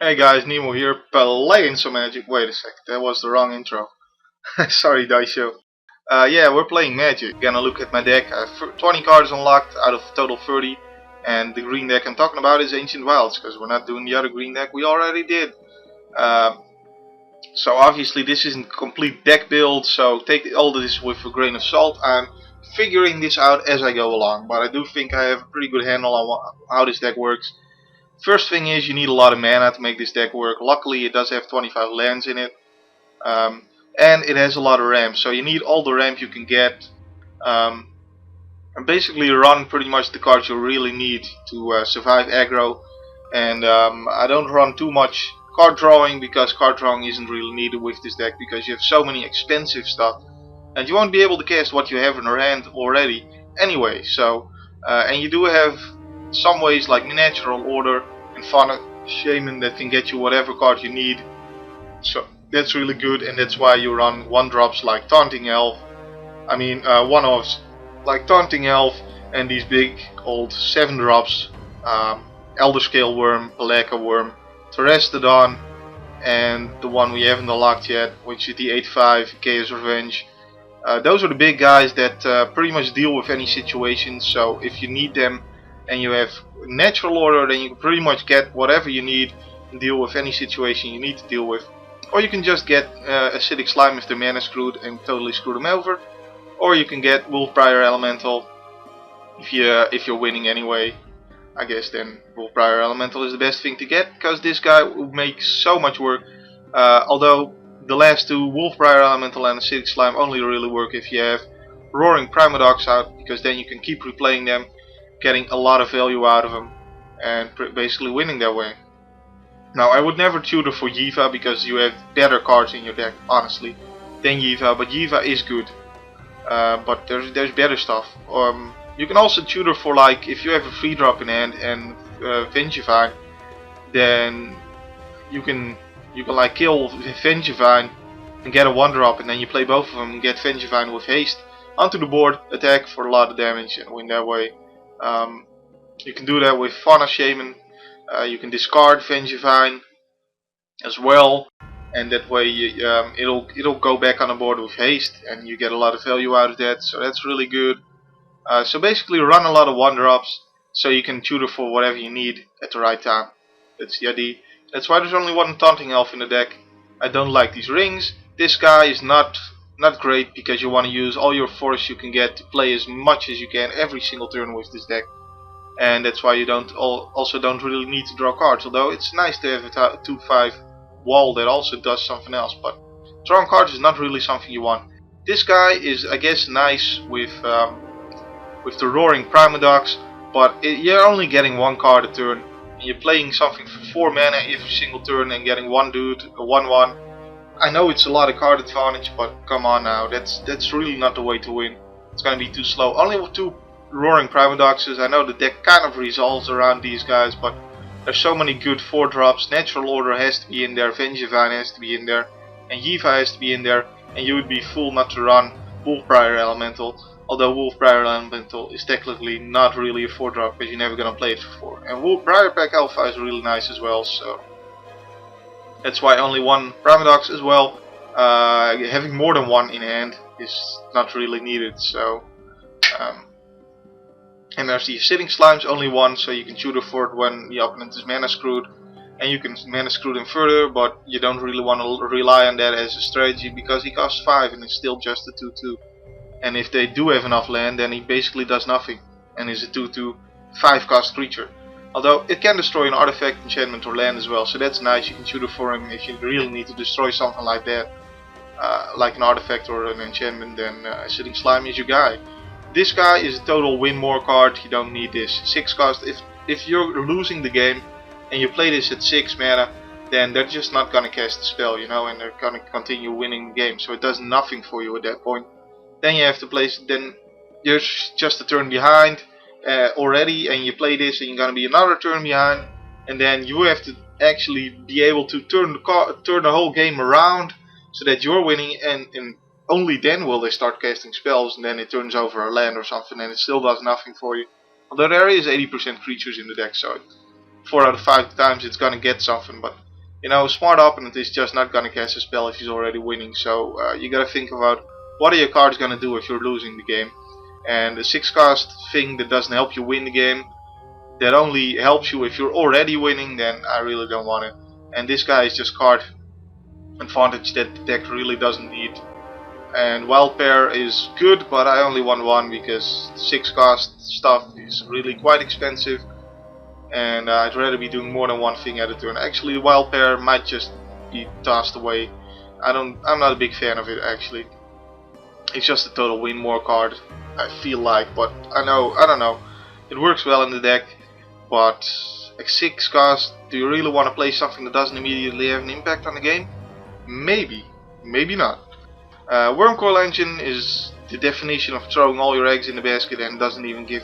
Hey guys, Nemo here, playing some Magic. Wait a sec, that was the wrong intro. Sorry, Daisho. Yeah, we're playing Magic. Gonna look at my deck. I have 20 cards unlocked out of total 30. And the green deck I'm talking about is Ancient Wilds, because we're not doing the other green deck we already did. Um, so obviously this isn't complete deck build, so take all of this with a grain of salt. I'm figuring this out as I go along, but I do think I have a pretty good handle on how this deck works. First thing is you need a lot of mana to make this deck work. Luckily it does have 25 lands in it. And it has a lot of ramp, so you need all the ramp you can get. And basically run pretty much the cards you really need to survive aggro. And I don't run too much card drawing because card drawing isn't really needed with this deck because you have so many expensive stuff. And you won't be able to cast what you have in your hand already anyway. So, and you do have some ways like Natural Order and Fauna Shaman that can get you whatever card you need. So that's really good, and that's why you run 1-drops like Taunting Elf. I mean 1-offs like Taunting Elf and these big old 7-drops. Elder Scale Worm, Pelaka Worm, Terrestodon, and the one we haven't unlocked yet, which is the 8/5 Chaos Revenge. Those are the big guys that pretty much deal with any situation, so if you need them and you have Natural Order, then you can pretty much get whatever you need and deal with any situation you need to deal with. Or you can just get Acidic Slime if they're mana screwed and totally screw them over. Or you can get Wolfbriar Elemental if you're winning anyway. I guess then Wolfbriar Elemental is the best thing to get, because this guy will make so much work. Although the last two, Wolfbriar Elemental and Acidic Slime, only really work if you have Roaring Primodox out, because then you can keep replaying them, getting a lot of value out of them, and basically winning that way. Now I would never tutor for Yiva because you have better cards in your deck, honestly, than Yiva, but Yiva is good. But there's better stuff. You can also tutor for, like, if you have a 3-drop in hand and Vengevine, then you can like kill Vengevine and get a 1-drop, and then you play both of them and get Vengevine with haste onto the board, attack for a lot of damage and win that way. You can do that with Fauna Shaman. You can discard Vengevine as well, and that way it'll go back on the board with haste, and you get a lot of value out of that. So that's really good. So basically, run a lot of 1-drops so you can tutor for whatever you need at the right time. That's the idea. That's why there's only one Taunting Elf in the deck. I don't like these rings. This guy is not great because you want to use all your forests you can get to play as much as you can every single turn with this deck. And that's why you also don't really need to draw cards, although it's nice to have a 2/5 wall that also does something else, but drawing cards is not really something you want. This guy is, I guess, nice with the Roaring Primodox, but you're only getting 1 card a turn, and you're playing something for 4 mana every single turn and getting 1 dude, a 1/1. I know it's a lot of card advantage, but come on now, that's really not the way to win. It's gonna be too slow. Only with 2 Roaring Primodoxes. I know the deck kind of resolves around these guys, but there's so many good 4-drops. Natural Order has to be in there, Vengevine has to be in there, and Yiva has to be in there, and you would be fool not to run Wolfbriar Elemental. Although Wolfbriar Elemental is technically not really a 4-drop because you're never gonna play it for 4. And Wolfbriar Pack Alpha is really nice as well, so that's why only 1 Primodox as well. Having more than 1 in hand is not really needed, so and there's the Acidic Slimes, only 1, so you can tutor for it when the opponent is mana screwed, and you can mana screw them further, but you don't really want to rely on that as a strategy because he costs 5 and it's still just a 2/2. And if they do have enough land, then he basically does nothing and is a 2/2 5-cost creature. Although it can destroy an artifact, enchantment or land as well, so that's nice. You can tutor for him if you really need to destroy something like that, like an artifact or an enchantment. Then Acidic Slime is your guy. This guy is a total win more card. You don't need this 6-cost. If you're losing the game and you play this at 6 mana, then they're just not gonna cast the spell, you know, and they're gonna continue winning the game. So it does nothing for you at that point. Then you have to place. Then you're just a turn behind already, and you play this, and you're gonna be another turn behind, and then you have to actually be able to turn the whole game around so that you're winning, and only then will they start casting spells, and then it turns over a land or something, and it still does nothing for you. Although there is 80% creatures in the deck, so 4 out of 5 times it's gonna get something, but You know, a smart opponent is just not gonna cast a spell if he's already winning. So you gotta think about what are your cards gonna do if you're losing the game. And the 6 cost thing that doesn't help you win the game, that only helps you if you're already winning, then I really don't want it. And this guy is just card advantage that the deck really doesn't need. And Wild Pair is good, but I only want one because 6 cost stuff is really quite expensive, and I'd rather be doing more than one thing at a turn. Actually, the Wild Pair might just be tossed away. I'm not a big fan of it actually. It's just a total win more card, I feel like, but I don't know. It works well in the deck, but at 6 cost, do you really want to play something that doesn't immediately have an impact on the game? Maybe, maybe not. Wormcoil Engine is the definition of throwing all your eggs in the basket and doesn't even give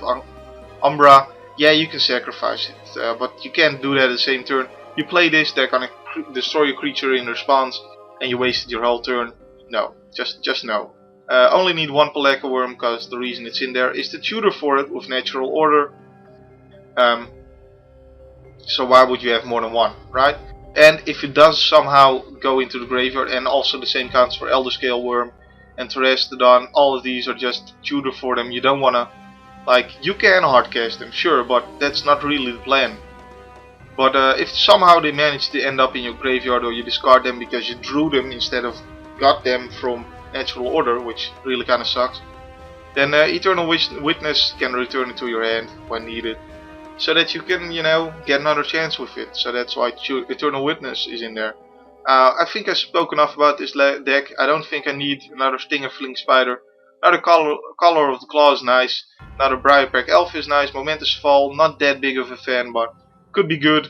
Umbra. Yeah, you can sacrifice it, but you can't do that at the same turn. You play this, they're gonna destroy your creature in response, and you wasted your whole turn. No, just no. Only need one Paleka Worm, because the reason it's in there is to tutor for it with Natural Order. So why would you have more than one, right? And if it does somehow go into the graveyard, and also the same counts for Elder Scale Worm and Terastodon, all of these are just tutor for them. You don't wanna, like, you can hardcast them, sure, but that's not really the plan. But if somehow they manage to end up in your graveyard, or you discard them because you drew them instead of got them from Natural Order, which really kinda sucks, then Eternal Witness can return it to your hand when needed, so that you can, you know, get another chance with it. So that's why Eternal Witness is in there. I think I spoke enough about this deck. I don't think I need another Stinger Fling Spider. Another Color of the Claw is nice. Another Briarpack Elf is nice. Momentous Fall, not that big of a fan, but could be good,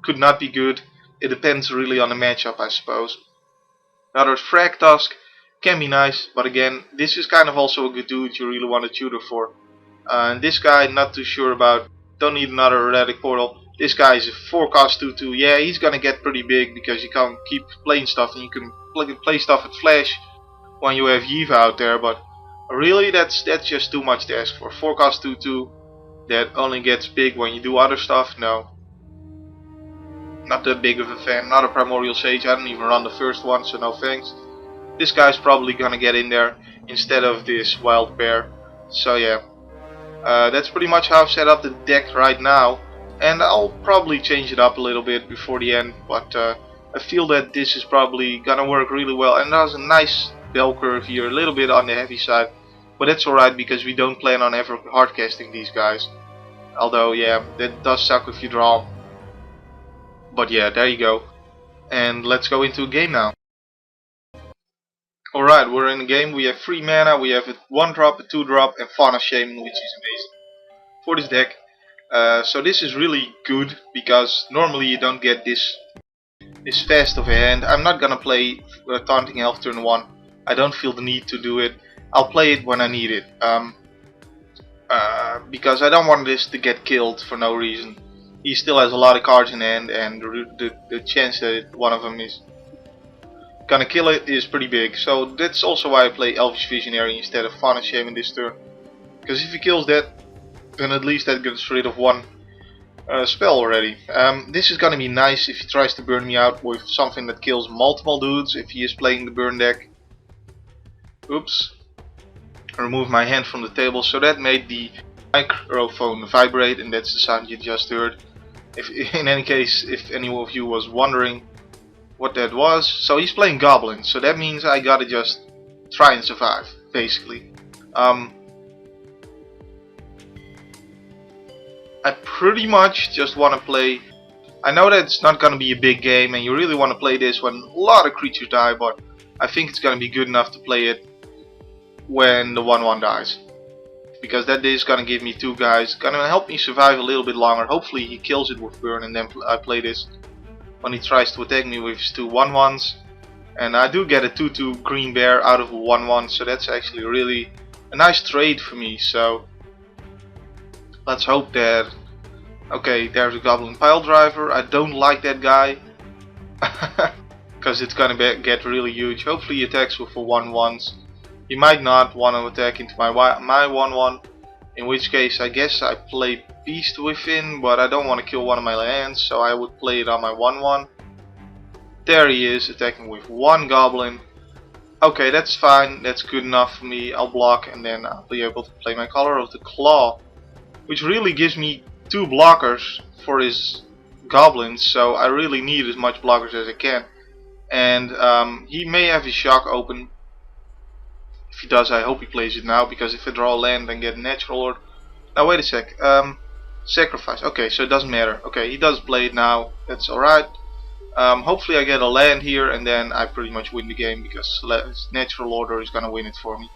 could not be good. It depends really on the matchup, I suppose. Another Frag Tusk can be nice, but again, this is kind of also a good dude you really want to tutor for. And this guy, not too sure about. Don't need another Erratic Portal. This guy is a 4 cost 2/2. Yeah, he's gonna get pretty big because you can't keep playing stuff, and you can play stuff at Flash when you have Yiva out there, but really that's just too much to ask for. 4 cost 2/2 that only gets big when you do other stuff. No, not that big of a fan. Not a Primordial Sage. I don't even run the first one, so no thanks. This guy's probably gonna get in there instead of this Wild Pair. So yeah. That's pretty much how I've set up the deck right now, and I'll probably change it up a little bit before the end, but I feel that this is probably gonna work really well. And there's a nice bell curve here, a little bit on the heavy side, but that's alright because we don't plan on ever hardcasting these guys. Although yeah, that does suck if you draw. But yeah, there you go. And let's go into a game now. Alright, we're in a game. We have 3 mana, we have a 1-drop, a 2-drop, and Fauna Shaman, which is amazing for this deck. So this is really good because normally you don't get this fast of a hand. I'm not gonna play Taunting Elf turn 1. I don't feel the need to do it. I'll play it when I need it. Because I don't want this to get killed for no reason. He still has a lot of cards in hand, and the chance that one of them is gonna kill it is pretty big. So that's also why I play Elvish Visionary instead of Fauna Shaman this turn. Because if he kills that, then at least that gets rid of one spell already. This is gonna be nice if he tries to burn me out with something that kills multiple dudes, if he is playing the burn deck. Oops. Remove my hand from the table, so that made the microphone vibrate, and that's the sound you just heard. If in any case, if any of you was wondering what that was, so he's playing Goblin, so that means I gotta just try and survive, basically. I pretty much just want to play. I know that it's not gonna be a big game, and you really want to play this when a lot of creatures die, but I think it's gonna be good enough to play it when the 1/1 dies, because that is gonna give me 2 guys, gonna help me survive a little bit longer. Hopefully he kills it with burn, and then I play this when he tries to attack me with his 2 1/1s, and I do get a 2/2 green bear out of a 1/1, so that's actually really a nice trade for me. So let's hope that. Okay, there's a Goblin Pile Driver. I don't like that guy because it's gonna get really huge. Hopefully he attacks with the 1/1s. He might not want to attack into my 1/1, in which case I guess I play Beast Within, but I don't want to kill one of my lands, so I would play it on my 1/1. There he is, attacking with one goblin. Okay, that's fine, that's good enough for me. I'll block and then I'll be able to play my Color of the Claw, which really gives me 2 blockers for his goblins, so I really need as much blockers as I can. And he may have his shock open. If he does, I hope he plays it now, because if I draw a land and get a natural order... Now wait a sec, sacrifice, okay, so it doesn't matter. Okay, he does play it now, that's alright. Hopefully I get a land here and then I pretty much win the game, because natural order is gonna win it for me.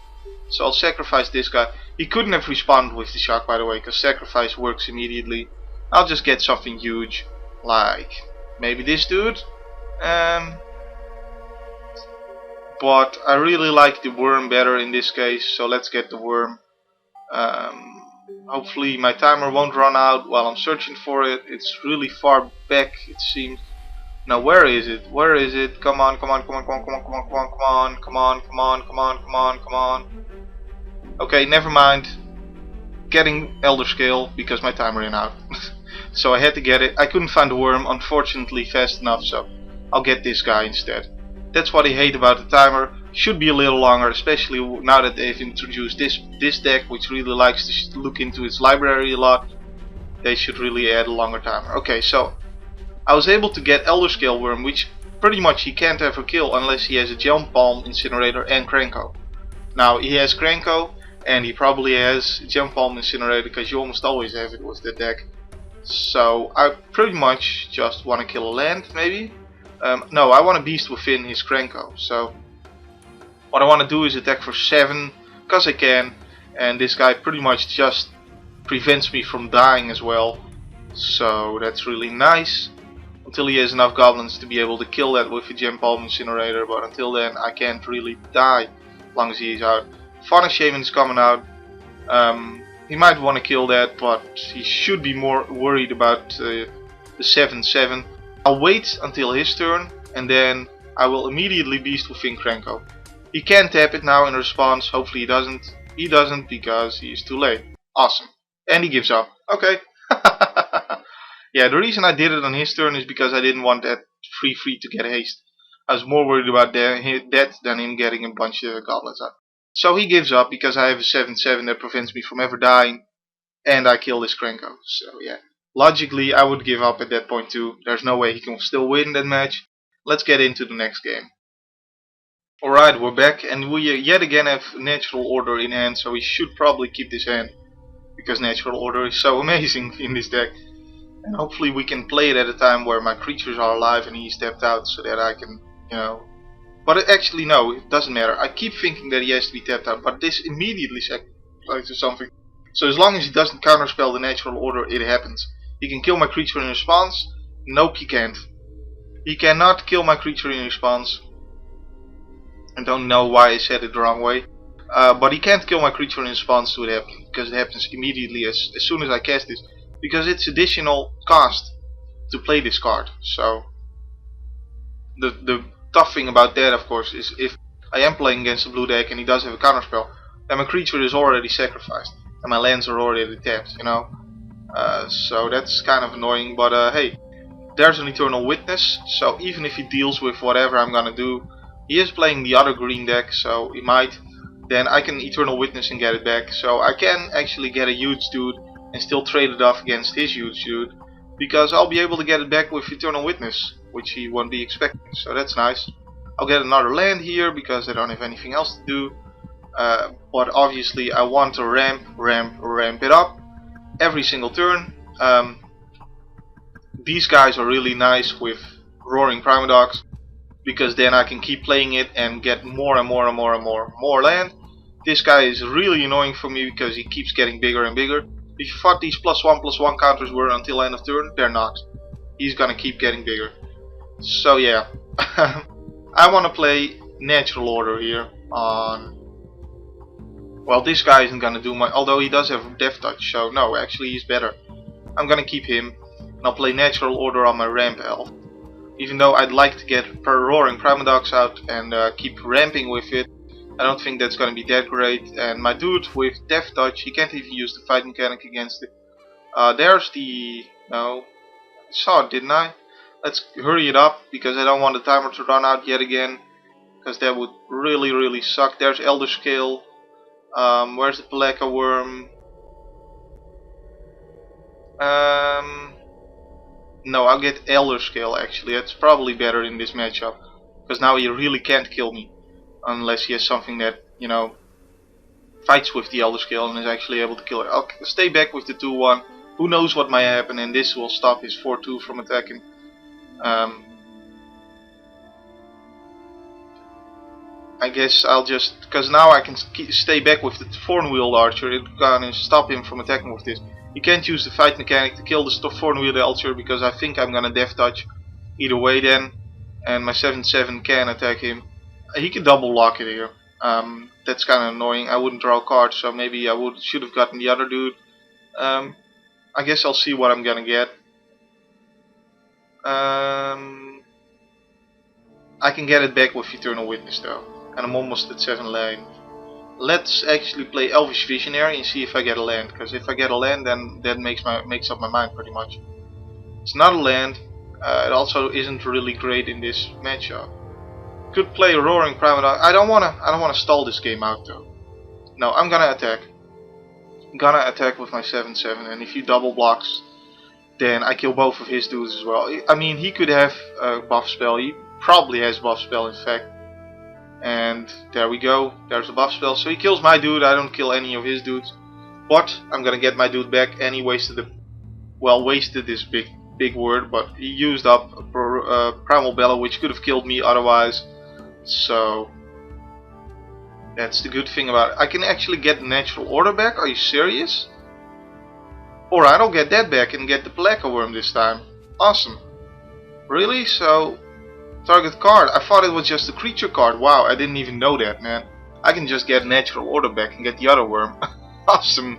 So I'll sacrifice this guy. He couldn't have responded with the shock, by the way, because sacrifice works immediately. I'll just get something huge, like maybe this dude. But I really like the worm better in this case, so let's get the worm. Hopefully my timer won't run out while I'm searching for it. It's really far back, it seems. Now where is it? Where is it? Come on, come on, come on, come on, come on, come on, come on, come on, come on, come on, come on, come on. Okay, never mind. Getting Elder Scale because my timer ran out. So I had to get it. I couldn't find the worm, unfortunately, fast enough, so I'll get this guy instead. That's what I hate about the timer. Should be a little longer, especially now that they've introduced this deck, which really likes to look into its library a lot. They should really add a longer timer. Okay, so I was able to get Elder Scale Worm, which pretty much he can't ever kill unless he has a Jump Palm, Incinerator and Krenko. Now he has Krenko and he probably has Jump Palm, Incinerator, because you almost always have it with the deck. So I pretty much just want to kill a land, maybe. No, I want a Beast within his Krenko. So what I want to do is attack for 7, because I can, and this guy pretty much just prevents me from dying as well. So that's really nice. Until he has enough goblins to be able to kill that with a Gem Palm Incinerator, but until then I can't really die as long as he is out. Fauna Shaman is coming out. He might want to kill that, but he should be more worried about the 7/7. I'll wait until his turn and then I will immediately Beast within Krenko. He can tap it now in response. Hopefully he doesn't. He doesn't because he is too late. Awesome. And he gives up. Okay. Yeah, the reason I did it on his turn is because I didn't want that free to get haste. I was more worried about that than him getting a bunch of goblins out. So he gives up because I have a 7/7 that prevents me from ever dying. And I kill this Krenko. So yeah. Logically I would give up at that point too. There's no way he can still win that match. Let's get into the next game. Alright, we're back and we yet again have Natural Order in hand, so we should probably keep this hand. Because Natural Order is so amazing in this deck. And hopefully we can play it at a time where my creatures are alive and he's tapped out, so that I can, you know... But actually no, it doesn't matter. I keep thinking that he has to be tapped out, but this immediately sacrifices something. So as long as he doesn't counterspell the Natural Order, it happens. He can kill my creature in response. Nope, he can't. He cannot kill my creature in response. I don't know why I said it the wrong way. But he can't kill my creature in response to it because it happens immediately as soon as I cast this. Because it's additional cost to play this card. So the tough thing about that, of course, is if I am playing against a blue deck and he does have a counterspell, then my creature is already sacrificed and my lands are already tapped, you know. So that's kind of annoying, but hey, there's an Eternal Witness, so even if he deals with whatever I'm gonna do, he is playing the other green deck, so he might, then I can Eternal Witness and get it back, so I can actually get a huge dude and still trade it off against his huge dude, because I'll be able to get it back with Eternal Witness, which he won't be expecting, so that's nice. I'll get another land here because I don't have anything else to do, but obviously I want to ramp it up every single turn. These guys are really nice with Roaring Primodox, because then I can keep playing it and get more and more land. This guy is really annoying for me because he keeps getting bigger and bigger. If you thought these +1/+1 counters were until end of turn, they're not. He's gonna keep getting bigger. So yeah, I want to play Natural Order here on... Well, this guy isn't gonna do much, although he does have Death Touch, so no, actually he's better. I'm gonna keep him, and I'll play Natural Order on my Ramp Elf. Even though I'd like to get Roaring Primodox out and keep ramping with it, I don't think that's gonna be that great. And my dude with Death Touch, he can't even use the fight mechanic against it. There's the... No, I saw it, didn't I? Let's hurry it up because I don't want the timer to run out yet again, because that would really suck. There's Elder Scale. Where's the Peleka Worm? No, I'll get Elder Scale actually. That's probably better in this matchup, because now he really can't kill me unless he has something that, you know, fights with the Elder Scale and is actually able to kill it. I'll stay back with the 2-1. Who knows what might happen, and this will stop his 4-2 from attacking. I guess I'll just, because now I can stay back with the Thorn-Wheeled Archer. It can stop him from attacking with this. You can't use the fight mechanic to kill the Thorn-Wheeled Archer, because I think I'm gonna Death Touch either way then, and my 7/7 can attack him. He can double block it here. That's kind of annoying. I wouldn't draw cards, so maybe I should have gotten the other dude. I guess I'll see what I'm gonna get. I can get it back with Eternal Witness though, and I'm almost at 7 land. Let's actually play Elvish Visionary and see if I get a land, because if I get a land, then that makes up my mind pretty much. It's not a land. It also isn't really great in this matchup. Could play Roaring Primadog. I don't wanna stall this game out though. No, I'm gonna attack. Gonna attack with my 7/7, and if he double blocks, then I kill both of his dudes as well. I mean, he could have a buff spell. He probably has buff spell in fact. And there we go. There's a buff spell. So he kills my dude. I don't kill any of his dudes. But I'm gonna get my dude back, and he wasted the, well, wasted this big word, but he used up a Primal Bellow, which could have killed me otherwise. So that's the good thing about it. I can actually get Natural Order back. Are you serious? Alright, I'll get that back and get the Peleka Worm this time. Awesome. Really? So, target card. I thought it was just a creature card. Wow, I didn't even know that, man. I can just get Natural Order back and get the other worm. Awesome.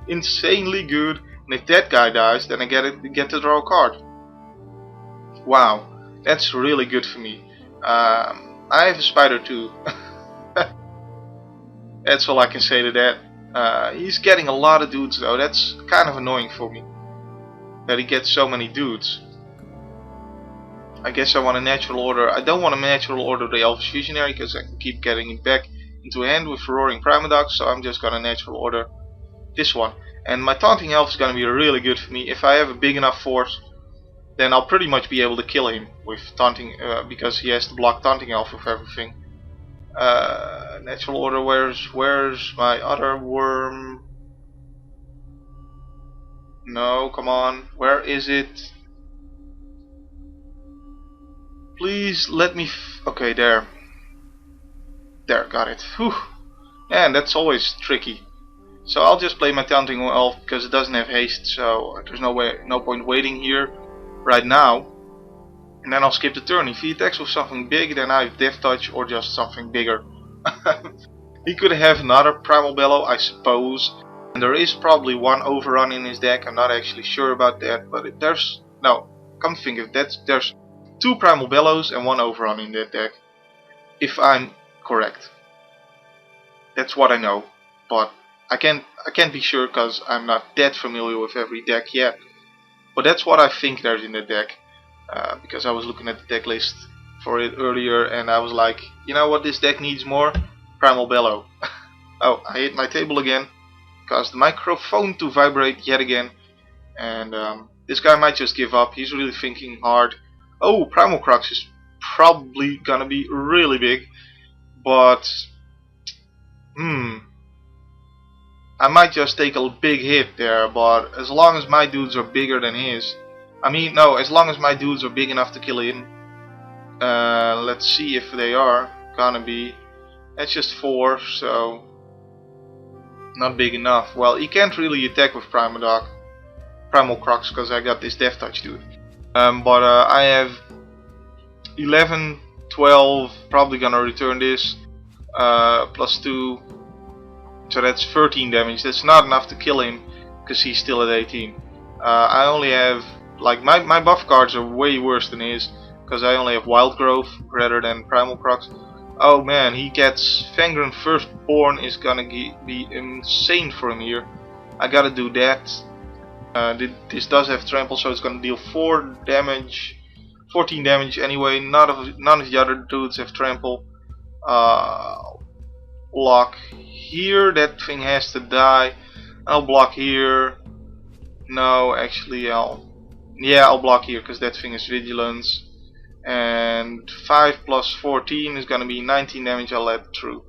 Insanely good. And if that guy dies, then I get to draw a card. Wow, that's really good for me. I have a spider too. That's all I can say to that. He's getting a lot of dudes though. That's kind of annoying for me, that he gets so many dudes. I guess I want a Natural Order. I don't want a Natural Order the Elvish Visionary, because I can keep getting it back into hand with Roaring Primadog. So I'm just gonna Natural Order this one. And my Taunting Elf is gonna be really good for me. If I have a big enough force, then I'll pretty much be able to kill him with Taunting, because he has to block Taunting Elf with everything. Natural Order, where's my other worm? No, come on, where is it? Please let me okay, there, got it. Whew. And that's always tricky. So I'll just play my Taunting Elf because it doesn't have haste, so there's no point waiting here right now. And then I'll skip the turn. If he attacks with something big, then I have Death Touch or just something bigger. He could have another Primal Bellow, I suppose. And there is probably one overrun in his deck. I'm not actually sure about that, but there's no. Come to think of it, there's 2 Primal Bellows and 1 overrun in that deck, if I'm correct. That's what I know, but I can't be sure because I'm not that familiar with every deck yet. But that's what I think there's in the deck, because I was looking at the deck list for it earlier and I was like, you know what this deck needs more? Primal Bellow. Oh, I hit my table again, caused the microphone to vibrate yet again, and this guy might just give up. He's really thinking hard. Oh, Primal Crux is probably gonna be really big, but I might just take a big hit there, but as long as my dudes are bigger than his, I mean, no, as long as my dudes are big enough to kill him. Let's see if they are gonna be. That's just 4, so not big enough. Well, he can't really attack with Primal Crux because I got this Death Touch dude. But I have 11, 12, probably gonna return this, plus 2, so that's 13 damage. That's not enough to kill him because he's still at 18. I only have, like, my buff cards are way worse than his because I only have Wild Growth rather than Primal Crux. Oh man, he gets Fangren Firstborn is gonna be insane for him here. I gotta do that. This does have trample, so it's gonna deal 4 damage. 14 damage anyway. None of the other dudes have trample. Block here. That thing has to die. I'll block here. No, actually I'll block here because that thing is vigilance. And 5 plus 14 is gonna be 19 damage. I'll let through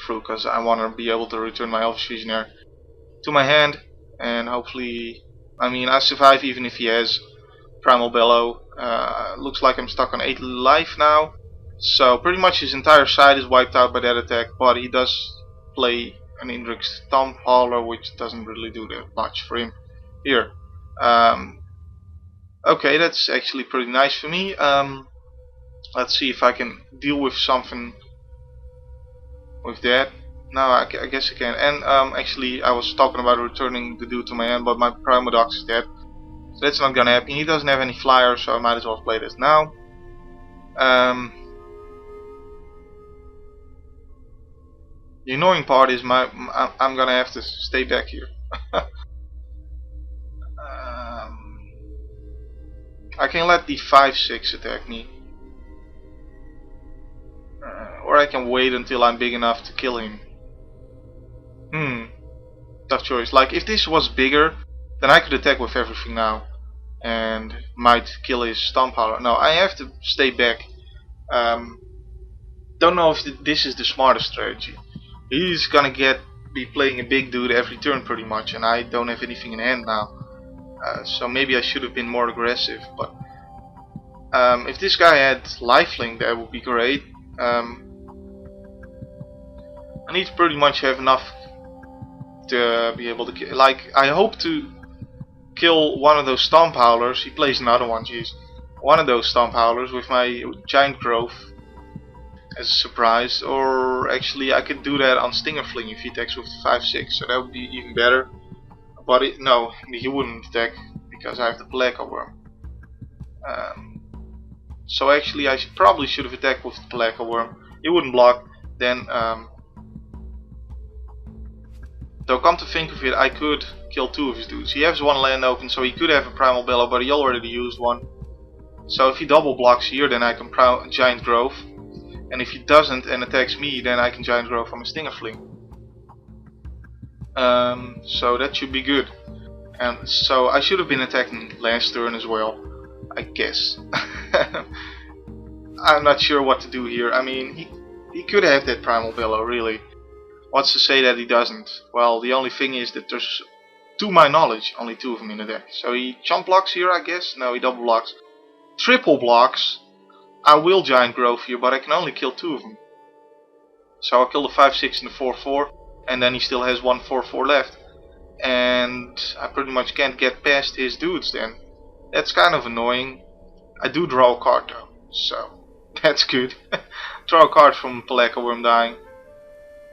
because I want to be able to return my Elvish Visionary to my hand, and hopefully, I mean, I survive even if he has Primal Bellow. Looks like I'm stuck on 8 life now, so pretty much his entire side is wiped out by that attack, but he does play an Indrik Stomphauler, which doesn't really do that much for him here. Okay, that's actually pretty nice for me. Let's see if I can deal with something with that. No, I guess I can. And actually, I was talking about returning the dude to my hand, but my Primodox is dead, so that's not gonna happen. He doesn't have any flyers, so I might as well play this now. The annoying part is I'm gonna have to stay back here. I can let the 5/6 attack me. Or I can wait until I'm big enough to kill him. Tough choice. Like, if this was bigger, then I could attack with everything now and might kill his Stomphauler. No, I have to stay back. Don't know if this is the smartest strategy. He's gonna be playing a big dude every turn pretty much, and I don't have anything in hand now. So maybe I should have been more aggressive, but if this guy had lifelink, that would be great. I need to pretty much have enough to be able to kill. Like, I hope to kill one of those Stomphowlers. He plays another one, jeez. One of those Stomphowlers with my Giant Growth as a surprise. Or actually, I could do that on Stinger Fling if he attacks with 5/6, so that would be even better. But no, he wouldn't attack because I have the Peleka Worm. So actually, I probably should have attacked with the Peleka Worm. He wouldn't block. Then, though come to think of it, I could kill 2 of his dudes. He has 1 land open, so he could have a Primal Bellow, but he already used 1. So if he double blocks here, then I can Giant Growth. And if he doesn't and attacks me, then I can Giant Growth from a Stinger Fling. So that should be good. And so I should have been attacking last turn as well, I guess. I'm not sure what to do here. I mean, he could have that Primal Bellow, really. What's to say that he doesn't? Well, the only thing is that there's, to my knowledge, only 2 of them in the deck. So he chump blocks here, I guess. No, he double blocks. Triple blocks. I will Giant Growth here, but I can only kill 2 of them. So I'll kill the 5/6 and the 4/4, and then he still has 1 4/4 left. And I pretty much can't get past his dudes then. That's kind of annoying. I do draw a card though, so that's good. Draw a card from Peleka Worm dying.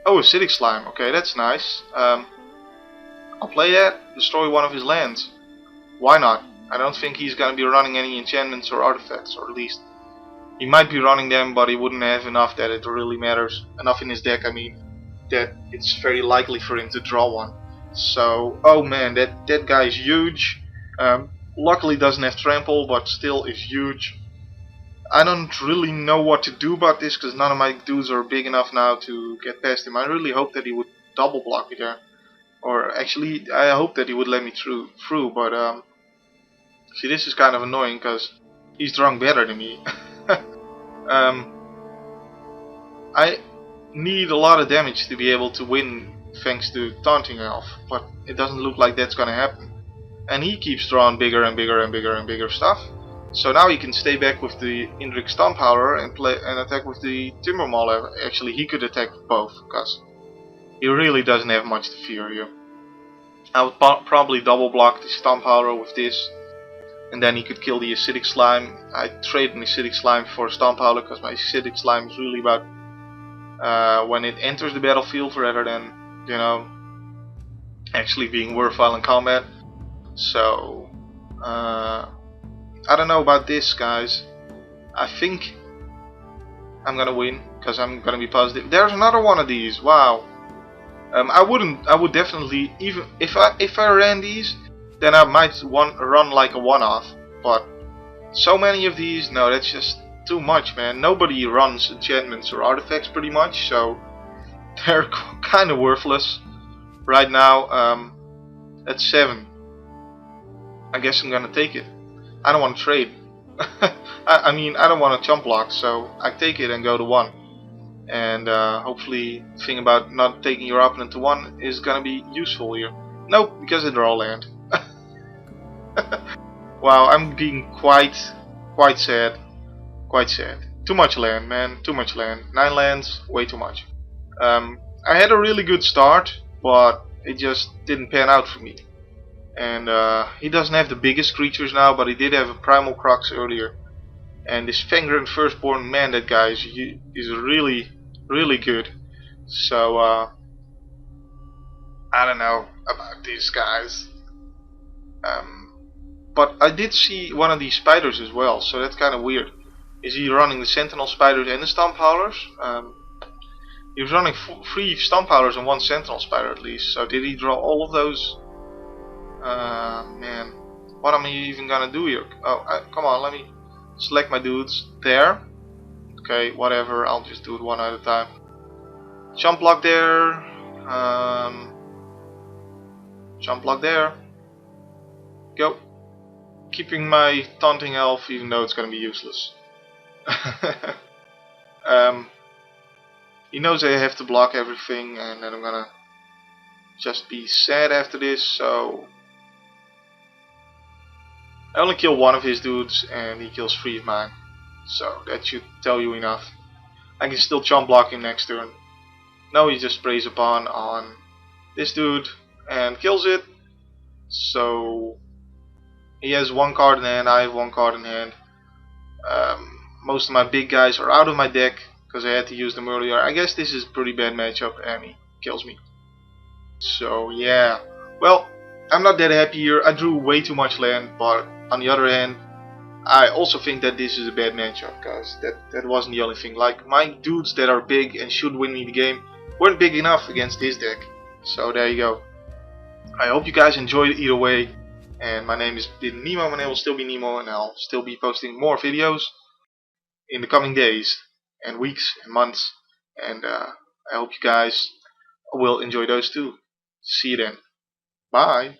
Oh, Acidic Slime. Okay, that's nice. I'll play that. Destroy one of his lands. Why not? I don't think he's gonna be running any enchantments or artifacts, or at least he might be running them, but he wouldn't have enough that it really matters. Enough in his deck, I mean, that it's very likely for him to draw one. So, oh man, that guy is huge. Luckily doesn't have trample, but still is huge. I don't really know what to do about this, because none of my dudes are big enough now to get past him. I really hope that he would double block me there. Or actually, I hope that he would let me through, but see, this is kind of annoying, because he's drawing better than me. I need a lot of damage to be able to win thanks to Taunting Elf, but it doesn't look like that's gonna happen. And he keeps drawing bigger and bigger and bigger and bigger stuff. So now he can stay back with the Indrik Stomphauler and attack with the Timber Mauler. Actually, he could attack with both, because he really doesn't have much to fear here. I would probably double block the Stomphauler with this, and then he could kill the Acidic Slime. I trade an Acidic Slime for a Stomphauler because my Acidic Slime is really about when it enters the battlefield rather than, you know, actually being worthwhile in combat. So, I don't know about this, guys. I think I'm gonna win because I'm gonna be positive. There's another one of these. Wow. I would definitely, even if I ran these, then I might run like a one-off, but So many of these, no, that's just too much, man. Nobody runs enchantments or artifacts pretty much, so they're kind of worthless. Right now, at 7. I guess I'm gonna take it. I don't want to trade. I mean, I don't want to chump block, so I take it and go to 1. And hopefully, the thing about not taking your opponent to 1 is gonna be useful here. Nope, because they draw land. Wow, I'm being quite sad. Quite sad. Too much land, man. Too much land. 9 lands, way too much. I had a really good start, but it just didn't pan out for me. And he doesn't have the biggest creatures now, but he did have a Primal Crux earlier. And this Fengrant Firstborn, man, that guy is really good. So I don't know about these guys. But I did see one of these spiders as well, so that's kind of weird. Is he running the Sentinel Spiders and the Stomp Howlers? He was running 3 Stomp Howlers and 1 Sentinel Spider at least, so did he draw all of those? Man, what am I even gonna do here? Oh, come on, let me select my dudes. There. Okay, whatever, I'll just do it one at a time. Jump block there. Jump block there. Go. Keeping my taunting elf, even though it's gonna be useless. He knows I have to block everything, and then I'm gonna just be sad after this, so I only kill 1 of his dudes and he kills 3 of mine. So that should tell you enough. I can still chump block him next turn. No, he just sprays upon on this dude and kills it. So he has 1 card in hand, I have 1 card in hand. Most of my big guys are out of my deck because I had to use them earlier. I guess this is a pretty bad matchup and he kills me. So yeah, well, I'm not that happy here. I drew way too much land, but on the other hand, I also think that this is a bad matchup because that wasn't the only thing. Like, my dudes that are big and should win me the game weren't big enough against his deck. So there you go. I hope you guys enjoyed it either way. And my name is Nemo, my name will still be Nemo, and I'll still be posting more videos in the coming days and weeks and months. And I hope you guys will enjoy those too. See you then. Bye.